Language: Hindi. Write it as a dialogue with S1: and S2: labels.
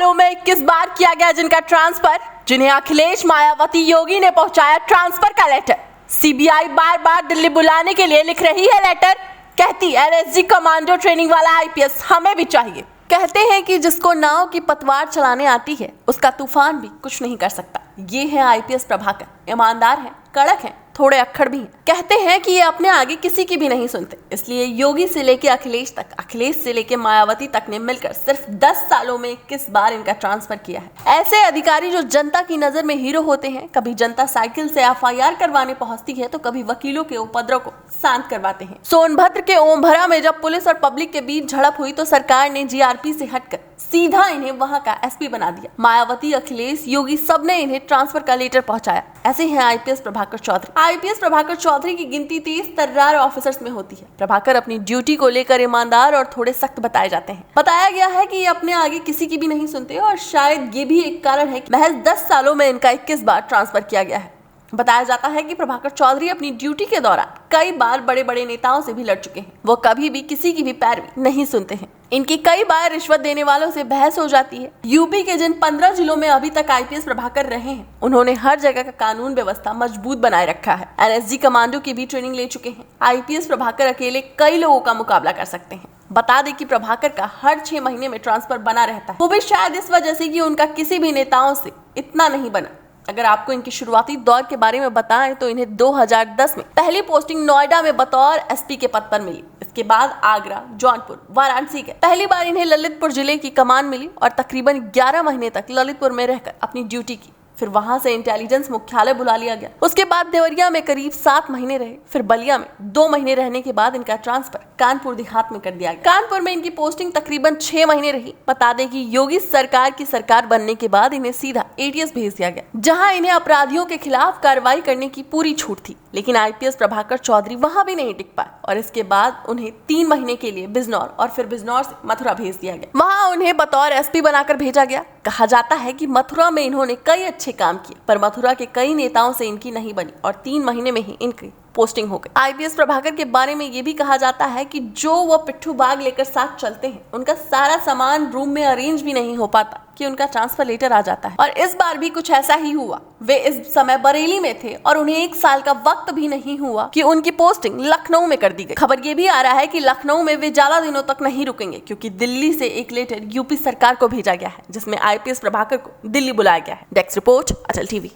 S1: सालों में 21 बार किया गया जिनका ट्रांसफर, जिन्हें अखिलेश, मायावती, योगी ने पहुंचाया ट्रांसफर का लेटर। सीबीआई बार बार दिल्ली बुलाने के लिए लिख रही है लेटर। कहती एनएसजी कमांडो ट्रेनिंग वाला आईपीएस हमें भी चाहिए। कहते हैं कि जिसको नाव की पतवार चलाने आती है उसका तूफान भी कुछ नहीं कर सकता। ये है आईपीएस प्रभाकर, ईमानदार हैं, कड़क हैं, थोड़े अक्खड़ भी हैं। कहते हैं कि ये अपने आगे किसी की भी नहीं सुनते, इसलिए योगी से लेके अखिलेश तक, अखिलेश से लेके मायावती तक ने मिलकर सिर्फ 10 सालों में 21 बार इनका ट्रांसफर किया है। ऐसे अधिकारी जो जनता की नजर में हीरो होते हैं, कभी जनता साइकिल से एफआईआर करवाने पहुंचती है तो कभी वकीलों के उपद्रव को शांत करवाते हैं। सोनभद्र के ओमभरा में जब पुलिस और पब्लिक के बीच झड़प हुई तो सरकार ने जीआरपी से हटकर सीधा इन्हें वहां का एसपी बना दिया। मायावती, अखिलेश, योगी सब ने इन्हें ट्रांसफर का लेटर पहुंचाया। ऐसे हैं आईपीएस प्रभाकर चौधरी। आईपीएस प्रभाकर चौधरी की गिनती 30 तर्रार ऑफिसर्स में होती है। प्रभाकर अपनी ड्यूटी को लेकर ईमानदार और थोड़े सख्त बताए जाते हैं। बताया गया है कि ये अपने आगे किसी की भी नहीं सुनते और शायद ये भी एक कारण है कि महज 10 सालों में इनका 21 बार ट्रांसफर किया गया है। बताया जाता है कि प्रभाकर चौधरी अपनी ड्यूटी के दौरान कई बार बड़े बड़े नेताओं से भी लड़ चुके हैं। वो कभी भी किसी की भी पैरवी नहीं सुनते हैं। इनकी कई बार रिश्वत देने वालों से बहस हो जाती है। यूपी के जिन 15 जिलों में अभी तक आईपीएस प्रभाकर रहे हैं, उन्होंने हर जगह का कानून व्यवस्था मजबूत बनाए रखा है। एनएसजी कमांडो की भी ट्रेनिंग ले चुके हैं। आईपीएस प्रभाकर अकेले कई लोगों का मुकाबला कर सकते हैं। बता दें कि प्रभाकर का हर 6 महीने में ट्रांसफर बना रहता है, वो भी शायद इस वजह से कि उनका किसी भी नेताओं से इतना नहीं बना। अगर आपको इनकी शुरुआती दौर के बारे में बताएं तो इन्हें 2010 में पहली पोस्टिंग नोएडा में बतौर एसपी के पद पर मिली। इसके बाद आगरा, जौनपुर, वाराणसी के पहली बार इन्हें ललितपुर जिले की कमान मिली और तकरीबन 11 महीने तक ललितपुर में रहकर अपनी ड्यूटी की। फिर वहां से इंटेलिजेंस मुख्यालय बुला लिया गया। उसके बाद देवरिया में करीब 7 महीने रहे। फिर बलिया में 2 महीने रहने के बाद इनका ट्रांसफर कानपुर देहात में कर दिया गया। कानपुर में इनकी पोस्टिंग तकरीबन 6 महीने रही। बता दें कि योगी सरकार की सरकार बनने के बाद इन्हें सीधा एटीएस भेज दिया गया, जहां इन्हें अपराधियों के खिलाफ कार्रवाई करने की पूरी छूट थी। लेकिन आईपीएस प्रभाकर चौधरी वहां भी नहीं टिक पाए और इसके बाद उन्हें 3 महीने के लिए बिजनौर और फिर बिजनौर से मथुरा भेज दिया गया। वहां उन्हें बतौर एसपी बनाकर भेजा गया। कहा जाता है कि मथुरा में इन्होंने कई अच्छे काम किए, पर मथुरा के कई नेताओं से इनकी नहीं बनी और 3 महीने में ही इनकी पोस्टिंग हो गई। आईपीएस प्रभाकर के बारे में ये भी कहा जाता है कि जो वो पिट्ठू बाग लेकर साथ चलते हैं, उनका सारा सामान रूम में अरेंज भी नहीं हो पाता कि उनका ट्रांसफर लेटर आ जाता है। और इस बार भी कुछ ऐसा ही हुआ। वे इस समय बरेली में थे और उन्हें 1 साल का वक्त भी नहीं हुआ कि उनकी पोस्टिंग लखनऊ में कर दी गई। खबर ये भी आ रहा है कि लखनऊ में वे ज्यादा दिनों तक नहीं रुकेंगे, क्योंकि दिल्ली से एक लेटर यूपी सरकार को भेजा गया है जिसमें आईपीएस प्रभाकर को दिल्ली बुलाया गया है। डेस्क रिपोर्ट, अटल टीवी।